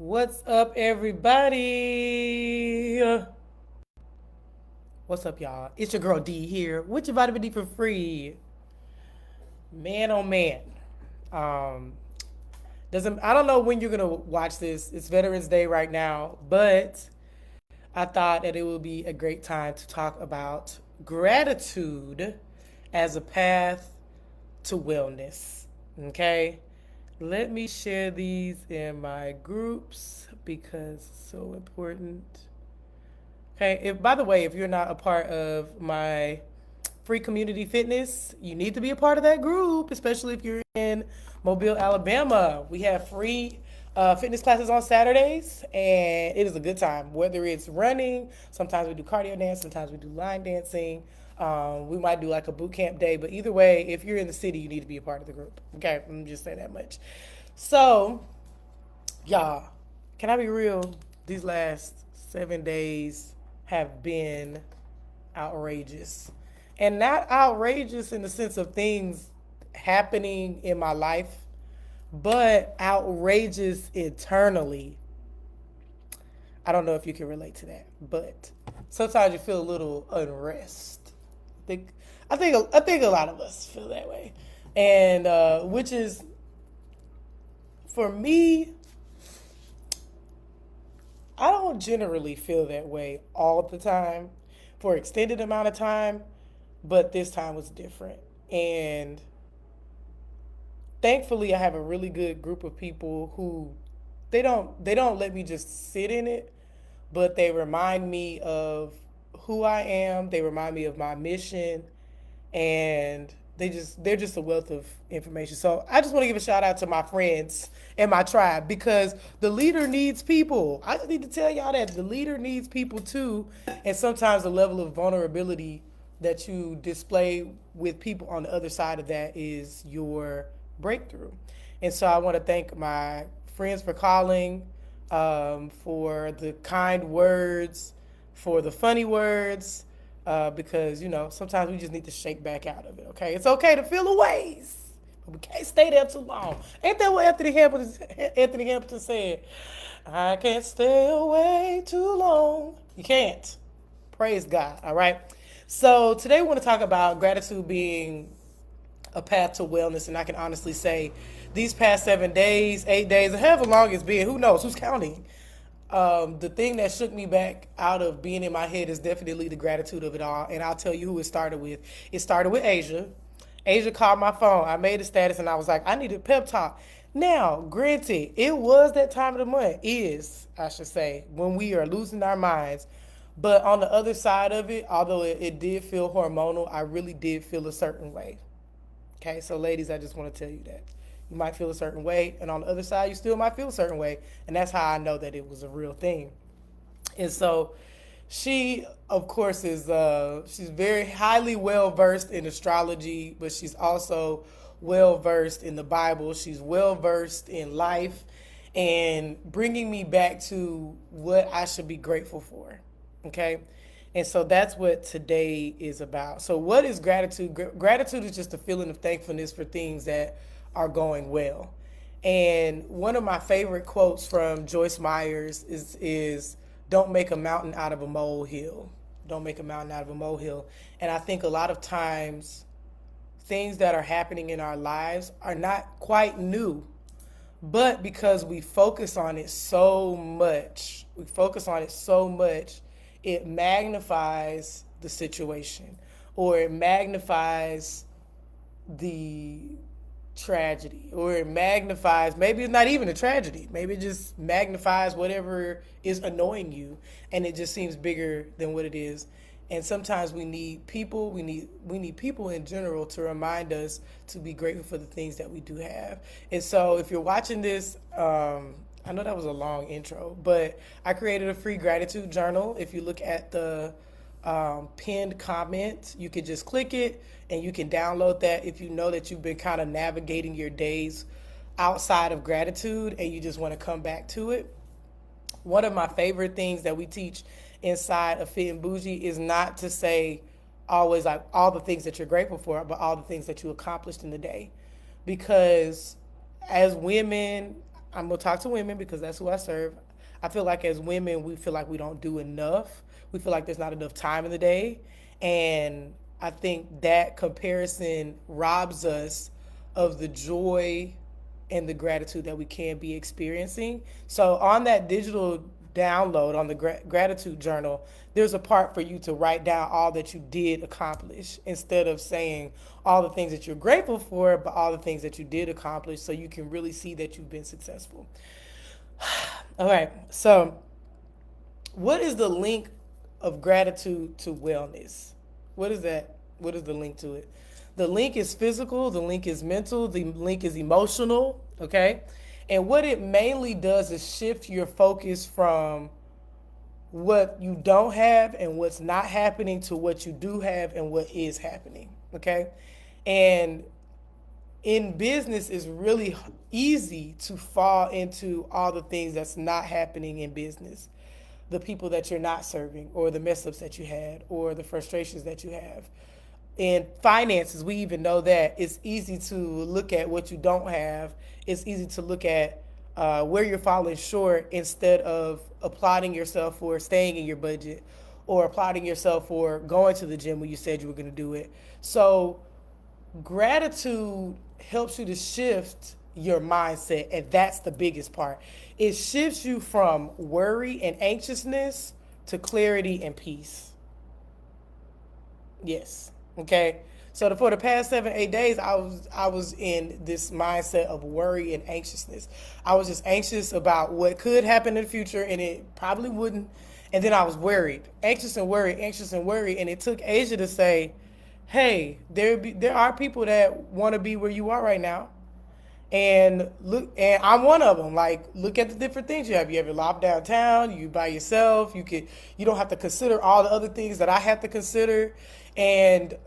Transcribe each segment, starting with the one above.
What's up, everybody? What's up, y'all? It's your girl D here with your vitamin D for free. Man, oh man. Um, doesn't I don't know when you're gonna watch this. It's Veterans Day right now, but I thought that it would be a great time to talk about gratitude as a path to wellness. Okay? Let me share these in my groups because it's so important. Okay, if by the way, if you're not a part of my free community fitness, you need to be a part of that group, especially if you're in Mobile, Alabama. We have free fitness classes on Saturdays, and it is a good time. Whether it's running, sometimes we do cardio dance, sometimes we do line dancing. We might do like a boot camp day, but either way, if you're in the city, you need to be a part of the group. Okay, let me just say that much. So, y'all, can I be real? These last 7 days have been outrageous. And not outrageous in the sense of things happening in my life, but outrageous internally. I don't know if you can relate to that, but sometimes you feel a little unrest. I think I think a lot of us feel that way, and which is for me, I don't generally feel that way all the time for extended amount of time, but this time was different. And thankfully I have a really good group of people who they don't let me just sit in it, but they remind me of who I am, they remind me of my mission, and they're just a wealth of information. So I just want to give a shout out to my friends and my tribe because the leader needs people. I just need to tell y'all that the leader needs people too, and sometimes the level of vulnerability that you display with people on the other side of that is your breakthrough. And so I want to thank my friends for calling, for the kind words, for the funny words, because sometimes we just need to shake back out of it. Okay, it's okay to feel a ways, but we can't stay there too long. Ain't that what Anthony Hamilton said? I can't stay away too long. You can't. Praise God. All right. So today we want to talk about gratitude being a path to wellness, and I can honestly say these past 7 days, 8 days, or however long it's been, who knows, who's counting? The thing that shook me back out of being in my head is definitely the gratitude of it all. And I'll tell you who it started with. It started with Asia. Asia called my phone. I made a status and I was like, I need a pep talk. Now, granted, it was that time of the month, is, I should say, when we are losing our minds. But on the other side of it, although it did feel hormonal, I really did feel a certain way. Okay, so ladies, I just want to tell you that. You might feel a certain way, and on the other side, you still might feel a certain way. And that's how I know that it was a real thing. And so she, of course, she's very highly well versed in astrology, but she's also well versed in the Bible. She's well versed in life and bringing me back to what I should be grateful for. Okay. And so that's what today is about. So, what is gratitude? Gratitude is just a feeling of thankfulness for things that are going well. And one of my favorite quotes from Joyce Myers is don't make a mountain out of a molehill. Don't make a mountain out of a molehill. And I think a lot of times things that are happening in our lives are not quite new, but because we focus on it so much, it magnifies the situation, or it magnifies the tragedy, or it magnifies, maybe it's not even a tragedy, maybe it just magnifies whatever is annoying you, and it just seems bigger than what it is. And sometimes we need people in general to remind us to be grateful for the things that we do have. And so if you're watching this, I know that was a long intro, but I created a free gratitude journal. If you look at the pinned comment, you can just click it and you can download that if you know that you've been kind of navigating your days outside of gratitude and you just want to come back to it. One of my favorite things that we teach inside of Fit and Bougie is not to say always like all the things that you're grateful for, but all the things that you accomplished in the day. Because as women, I'm gonna talk to women because that's who I serve. I feel like as women, we feel like we don't do enough. We feel like there's not enough time in the day, and I think that comparison robs us of the joy and the gratitude that we can be experiencing. So on that digital download on the gratitude journal, there's a part for you to write down all that you did accomplish instead of saying all the things that you're grateful for, but all the things that you did accomplish so you can really see that you've been successful. All right. So, what is the link of gratitude to wellness? What is that? What is the link to it? The link is physical, the link is mental, the link is emotional, okay? And what it mainly does is shift your focus from what you don't have and what's not happening to what you do have and what is happening, okay? And in business, it's really easy to fall into all the things that's not happening in business. The people that you're not serving, or the mess ups that you had, or the frustrations that you have. In finances, we even know that it's easy to look at what you don't have. It's easy to look at where you're falling short instead of applauding yourself for staying in your budget or applauding yourself for going to the gym when you said you were going to do it. So, gratitude helps you to shift your mindset, and that's the biggest part. It shifts you from worry and anxiousness to clarity and peace. Yes. Okay. So for the past 7, 8 days, I was in this mindset of worry and anxiousness. I was just anxious about what could happen in the future, and it probably wouldn't. And then I was worried, anxious and worried. And it took Asia to say, "Hey, there are people that want to be where you are right now, and look, and I'm one of them. Like, look at the different things you have. You have your life downtown. You by yourself. You don't have to consider all the other things that I have to consider, and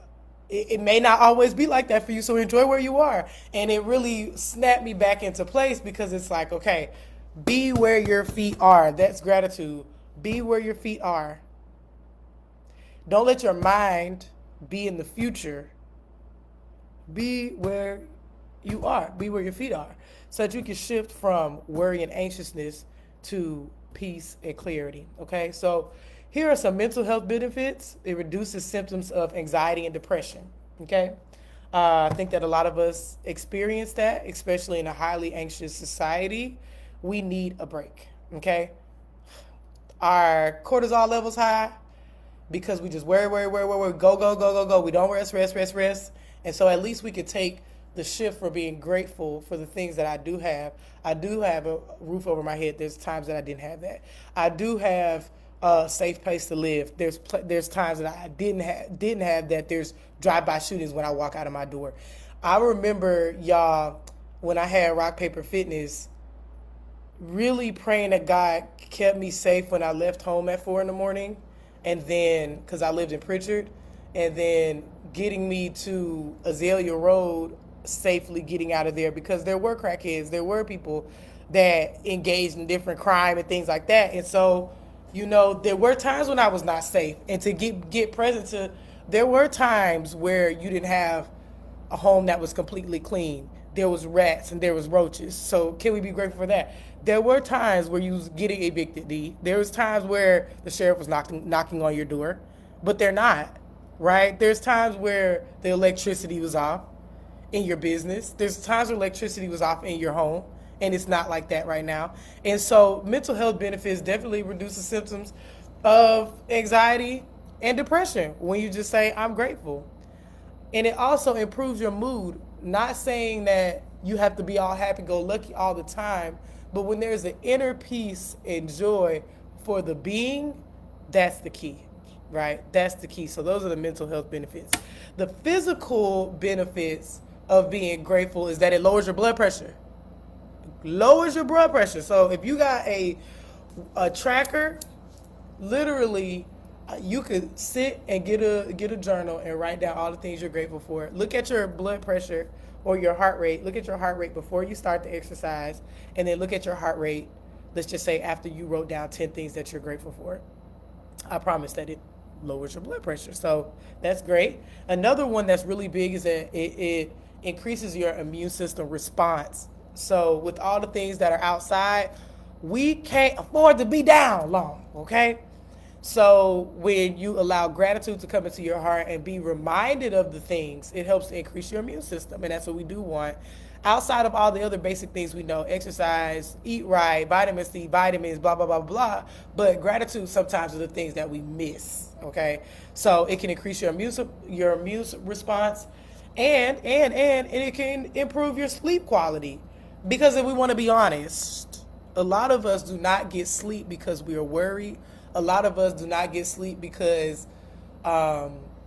it may not always be like that for you. So enjoy where you are." And it really snapped me back into place because it's like, okay, be where your feet are. That's gratitude. Be where your feet are. Don't let your mind be in the future. Be where you are. Be where your feet are. So that you can shift from worry and anxiousness to peace and clarity. Okay? So here are some mental health benefits. It reduces symptoms of anxiety and depression. Okay? I think that a lot of us experience that, especially in a highly anxious society. We need a break. Okay? Our cortisol levels high because we just worry, go. We don't rest. And so at least we could take the shift for being grateful for the things that I do have. I do have a roof over my head. There's times that I didn't have that. I do have a safe place to live. There's times that I didn't have that. There's drive-by shootings when I walk out of my door. I remember, y'all, when I had Rock Paper Fitness, really praying that God kept me safe when I left home at 4 a.m. And then, because I lived in Pritchard, and then getting me to Azalea Road, safely getting out of there, because there were crackheads, there were people that engaged in different crime and things like that. And so, there were times when I was not safe. And to get present to, there were times where you didn't have a home that was completely clean. There was rats and there was roaches. So can we be grateful for that? There were times where you was getting evicted, D. There was times where the sheriff was knocking on your door, but they're not, right? There's times where the electricity was off in your business. There's times where electricity was off in your home, and it's not like that right now. And so mental health benefits definitely reduces symptoms of anxiety and depression when you just say, I'm grateful. And it also improves your mood. Not saying that you have to be all happy-go-lucky all the time, but when there's an inner peace and joy for the being, that's the key, right? That's the key. So those are the mental health benefits. The physical benefits of being grateful is that it lowers your blood pressure. Lowers your blood pressure. So if you got a tracker, literally, you could sit and get a journal and write down all the things you're grateful for. Look at your blood pressure or your heart rate. Look at your heart rate before you start the exercise, and then look at your heart rate, let's just say after you wrote down 10 things that you're grateful for. I promise that it lowers your blood pressure. So that's great. Another one that's really big is that it increases your immune system response So with all the things that are outside, we can't afford to be down long, okay? So when you allow gratitude to come into your heart and be reminded of the things, it helps to increase your immune system. And that's what we do want. Outside of all the other basic things we know, exercise, eat right, vitamin C, vitamins, blah, blah, blah, blah. But gratitude sometimes are the things that we miss, okay? So it can increase your immune response, and it can improve your sleep quality. Because if we want to be honest, a lot of us do not get sleep because we are worried. A lot of us do not get sleep because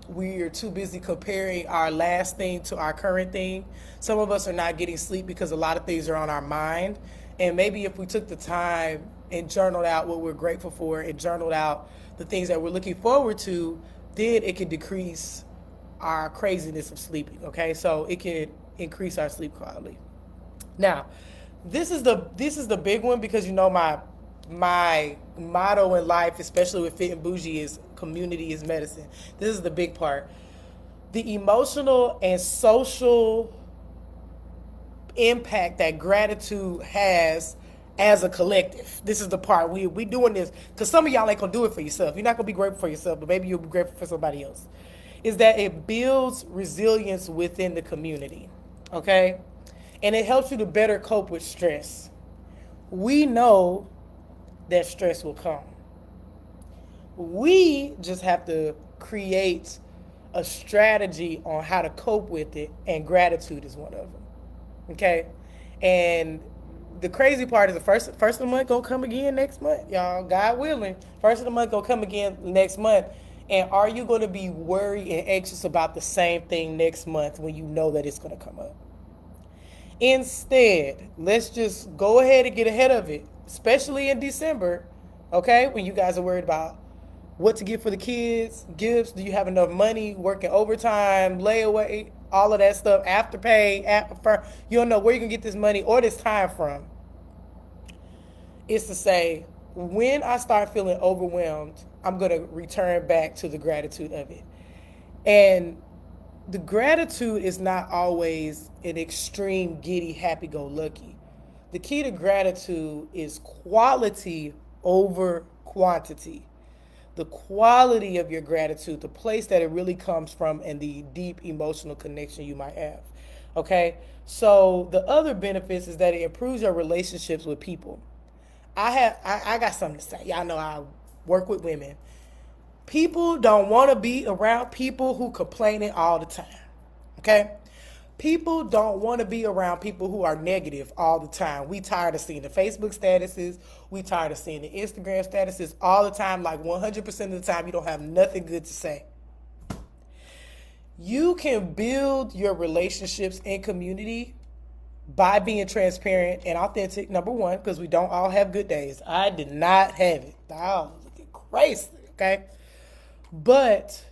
we are too busy comparing our last thing to our current thing. Some of us are not getting sleep because a lot of things are on our mind. And maybe if we took the time and journaled out what we're grateful for and journaled out the things that we're looking forward to, then it can decrease our craziness of sleeping. Okay, so it can increase our sleep quality. Now, this is the big one, because my motto in life, especially with Fit and Bougie, is community is medicine. This is the big part. The emotional and social impact that gratitude has as a collective. This is the part we doing this because some of y'all ain't gonna do it for yourself. You're not gonna be grateful for yourself, but maybe you'll be grateful for somebody else. Is that it builds resilience within the community, okay? And it helps you to better cope with stress. We know that stress will come. We just have to create a strategy on how to cope with it, and gratitude is one of them. Okay? And the crazy part is the first of the month gonna come again next month, y'all. God willing. First of the month gonna come again next month. And are you gonna be worried and anxious about the same thing next month when you know that it's gonna come up? Instead, let's just go ahead and get ahead of it, especially in December, okay? When you guys are worried about what to get for the kids, gifts, do you have enough money, working overtime, layaway, all of that stuff, afterpay, you don't know where you can get this money or this time from. It's to say, when I start feeling overwhelmed, I'm going to return back to the gratitude of it. And the gratitude is not always an extreme, giddy, happy-go-lucky. The key to gratitude is quality over quantity. The quality of your gratitude, the place that it really comes from, and the deep emotional connection you might have. Okay? So the other benefits is that it improves your relationships with people. I got something to say. Y'all know I work with women. People don't want to be around people who complaining all the time. Okay? People don't want to be around people who are negative all the time. We tired of seeing the Facebook statuses. We tired of seeing the Instagram statuses all the time. Like 100% of the time, you don't have nothing good to say. You can build your relationships and community by being transparent and authentic, number one, because we don't all have good days. I did not have it. I was looking crazy, okay? But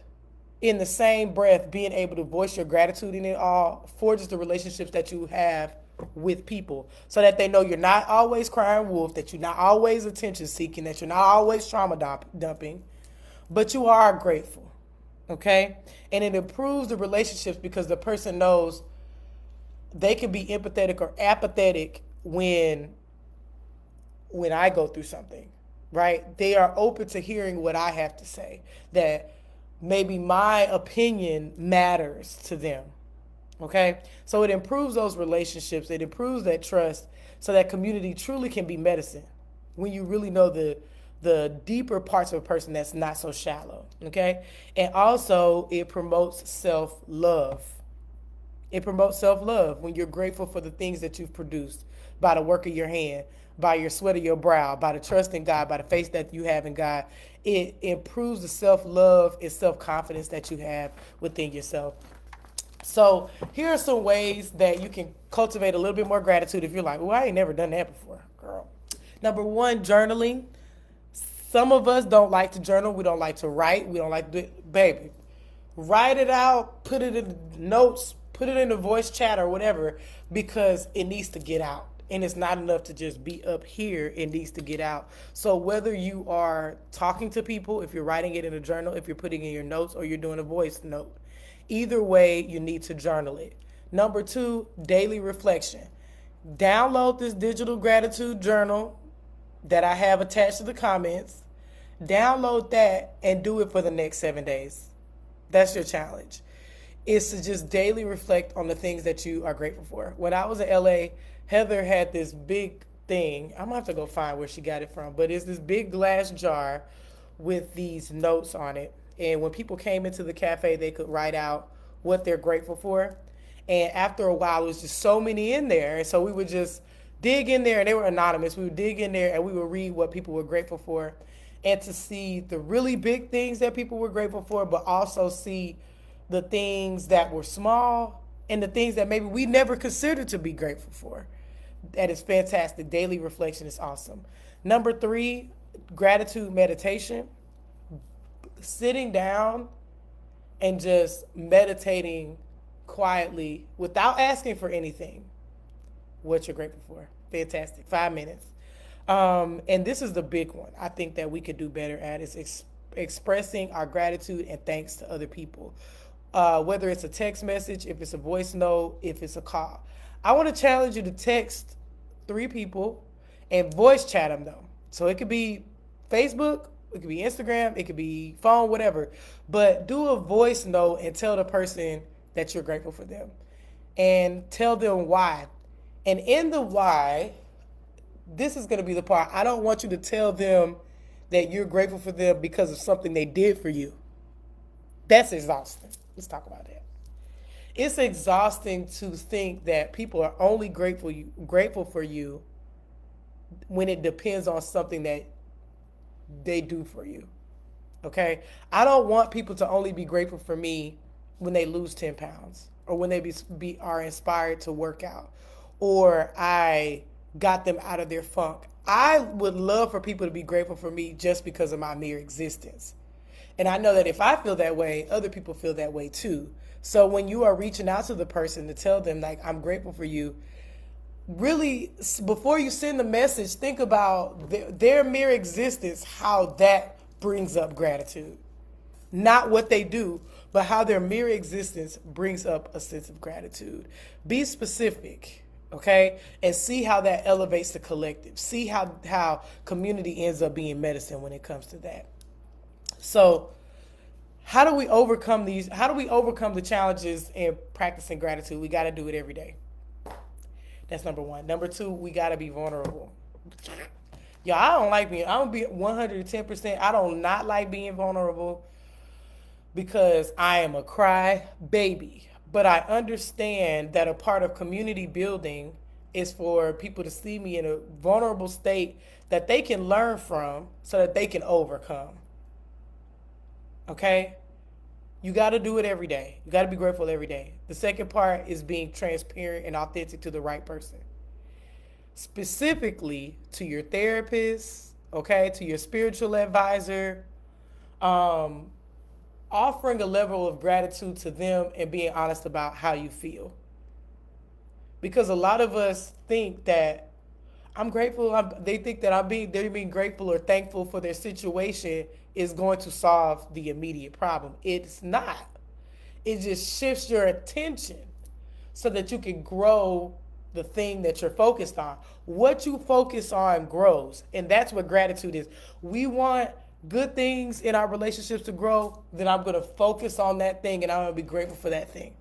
in the same breath, being able to voice your gratitude in it all forges the relationships that you have with people, so that they know you're not always crying wolf, that you're not always attention seeking, that you're not always trauma dumping, but you are grateful, okay? And it improves the relationships because the person knows they can be empathetic or apathetic when I go through something, right? They are open to hearing what I have to say, that maybe my opinion matters to them, okay? So it improves those relationships. It improves that trust, so that community truly can be medicine when you really know the deeper parts of a person that's not so shallow, okay? And also, it promotes self-love. It promotes self-love when you're grateful for the things that you've produced by the work of your hand, by your sweat of your brow, by the trust in God, by the faith that you have in God. It improves the self-love and self-confidence that you have within yourself. So here are some ways that you can cultivate a little bit more gratitude if you're like, well, I ain't never done that before, girl. Number one, journaling. Some of us don't like to journal. We don't like to write. We don't like to do it. Baby, write it out, put it in notes, put it in a voice chat or whatever, because it needs to get out. And it's not enough to just be up here. It needs to get out. So whether you are talking to people, if you're writing it in a journal, if you're putting in your notes, or you're doing a voice note, either way, you need to journal it. Number two, daily reflection. Download this digital gratitude journal that I have attached to the comments. Download that and do it for the next 7 days. That's your challenge. Is to just daily reflect on the things that you are grateful for. When I was in LA, Heather had this big thing. I'm gonna have to go find where she got it from, but it's this big glass jar with these notes on it. And when people came into the cafe, they could write out what they're grateful for. And after a while, it was just so many in there. And so we would just dig in there, and they were anonymous. We would dig in there and we would read what people were grateful for, and to see the really big things that people were grateful for, but also see the things that were small and the things that maybe we never considered to be grateful for. That is fantastic. Daily reflection is awesome. Number 3, gratitude meditation. Sitting down and just meditating quietly without asking for anything. What you're grateful for. Fantastic. 5 minutes. And this is the big one I think that we could do better at, is expressing our gratitude and thanks to other people. Whether it's a text message, if it's a voice note, if it's a call. I want to challenge you to text 3 people and voice chat them though. So it could be Facebook, it could be Instagram, it could be phone, whatever. But do a voice note and tell the person that you're grateful for them. And tell them why. And in the why, this is going to be the part. I don't want you to tell them that you're grateful for them because of something they did for you. That's exhausting. Let's talk about that. It's exhausting to think that people are only grateful for you when it depends on something that they do for you. Okay? I don't want people to only be grateful for me when they lose 10 pounds, or when they are inspired to work out, or I got them out of their funk. I would love for people to be grateful for me just because of my mere existence. And I know that if I feel that way, other people feel that way too. So when you are reaching out to the person to tell them, like, I'm grateful for you, really, before you send the message, think about their mere existence, how that brings up gratitude. Not what they do, but how their mere existence brings up a sense of gratitude. Be specific, okay? And see how that elevates the collective. See how community ends up being medicine when it comes to that. So how do we overcome these? How do we overcome the challenges in practicing gratitude? We got to do it every day. That's number 1. Number 2, we got to be vulnerable. Y'all, I don't be 110%. I don't not like being vulnerable because I am a cry baby. But I understand that a part of community building is for people to see me in a vulnerable state that they can learn from so that they can overcome. Okay? You got to do it every day. You got to be grateful every day. The second part is being transparent and authentic to the right person. Specifically to your therapist, okay, to your spiritual advisor, offering a level of gratitude to them and being honest about how you feel. Because a lot of us think that I'm grateful. They think that they're being grateful or thankful for their situation is going to solve the immediate problem. It's not. It just shifts your attention so that you can grow the thing that you're focused on. What you focus on grows. And that's what gratitude is. We want good things in our relationships to grow, then I'm going to focus on that thing and I'm going to be grateful for that thing.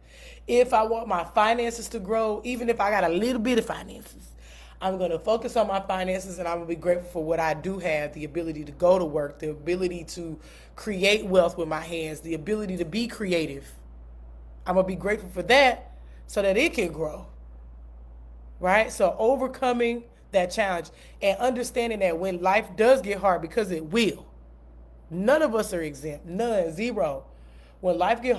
If I want my finances to grow, even if I got a little bit of finances, I'm going to focus on my finances and I'm going to be grateful for what I do have, the ability to go to work, the ability to create wealth with my hands, the ability to be creative. I'm going to be grateful for that so that it can grow. Right? So overcoming that challenge and understanding that when life does get hard, because it will, none of us are exempt. None. Zero. When life gets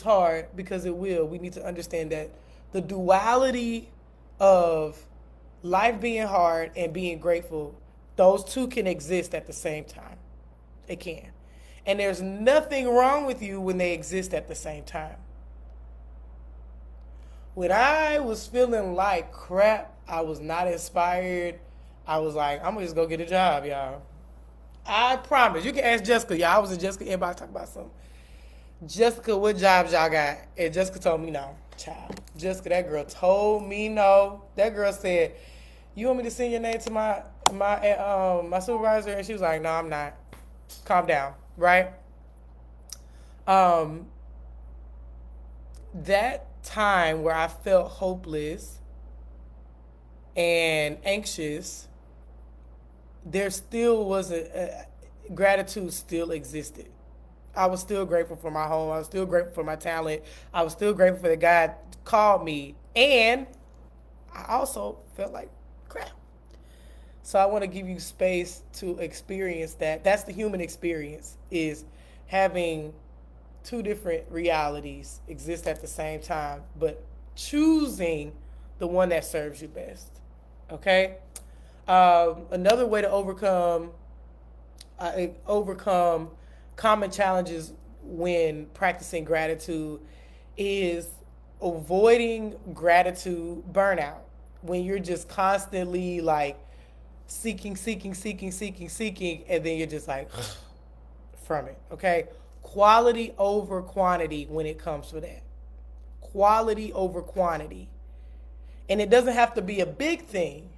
hard, because it will, we need to understand that the duality of life being hard and being grateful, those two can exist at the same time. They can. And there's nothing wrong with you when they exist at the same time. When I was feeling like crap, I was not inspired. I was like, I'm going to just go get a job, y'all. I promise. You can ask Jessica. Y'all, I was in Jessica inbox talking about something. Jessica, what jobs y'all got? And Jessica told me no, child. Jessica, that girl told me no. That girl said, "You want me to send your name to my supervisor?" And she was like, "No, I'm not. Calm down, right?" Um, that time where I felt hopeless and anxious, there still was a gratitude still existed. I was still grateful for my home. I was still grateful for my talent. I was still grateful for that God called me. And I also felt like crap. So I want to give you space to experience that. That's the human experience, is having two different realities exist at the same time, but choosing the one that serves you best. Okay? Another way to overcome common challenges when practicing gratitude is avoiding gratitude burnout. When you're just constantly like seeking, and then you're just like from it. Okay? Quality over quantity when it comes to that. Quality over quantity. And it doesn't have to be a big thing,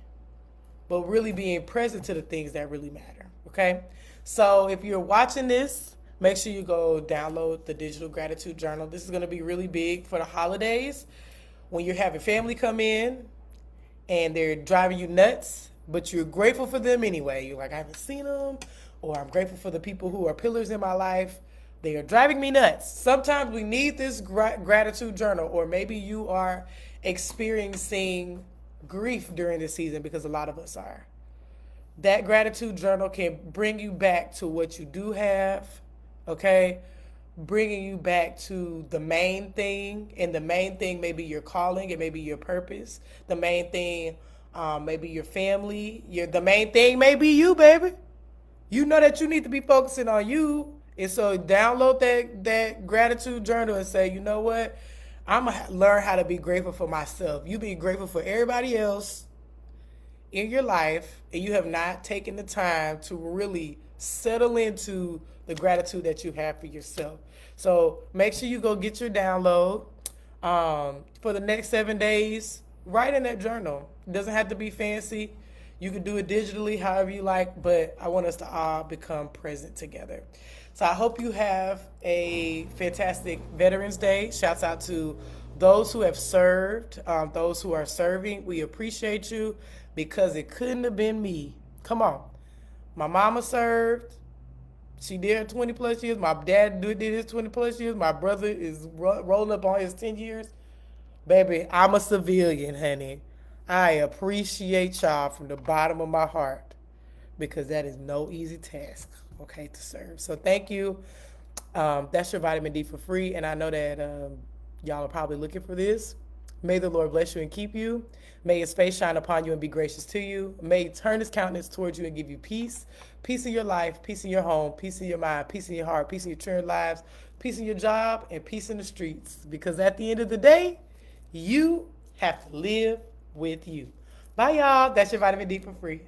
but really being present to the things that really matter. Okay? So if you're watching this, make sure you go download the digital gratitude journal. This is going to be really big for the holidays when you're having family come in and they're driving you nuts, but you're grateful for them anyway. You're like, I haven't seen them, or I'm grateful for the people who are pillars in my life. They are driving me nuts. Sometimes we need this gratitude journal, or maybe you are experiencing grief during this season, because a lot of us are. That gratitude journal can bring you back to what you do have, okay? Bringing you back to the main thing, and the main thing may be your calling, it may be your purpose. The main thing may be your family. The main thing may be you, baby. You know that you need to be focusing on you. And so download that gratitude journal and say, you know what? I'm going to learn how to be grateful for myself. You be grateful for everybody else in your life, and you have not taken the time to really settle into the gratitude that you have for yourself. So make sure you go get your download. For the next 7 days, write in that journal. It doesn't have to be fancy. You can do it digitally, however you like, but I want us to all become present together. So I hope you have a fantastic Veterans Day. Shouts out to those who have served, those who are serving. We appreciate you, because it couldn't have been me. Come on. My mama served. She did her 20 plus years. My dad did his 20 plus years. My brother is rolling up on his 10 years. Baby, I'm a civilian, honey. I appreciate y'all from the bottom of my heart, because that is no easy task, okay, to serve. So thank you. That's your vitamin D for free. And I know that y'all are probably looking for this. May the Lord bless you and keep you. May his face shine upon you and be gracious to you. May he turn his countenance towards you and give you peace. Peace in your life, peace in your home, peace in your mind, peace in your heart, peace in your children's lives, peace in your job, and peace in the streets. Because at the end of the day, you have to live with you. Bye, y'all. That's your vitamin D for free.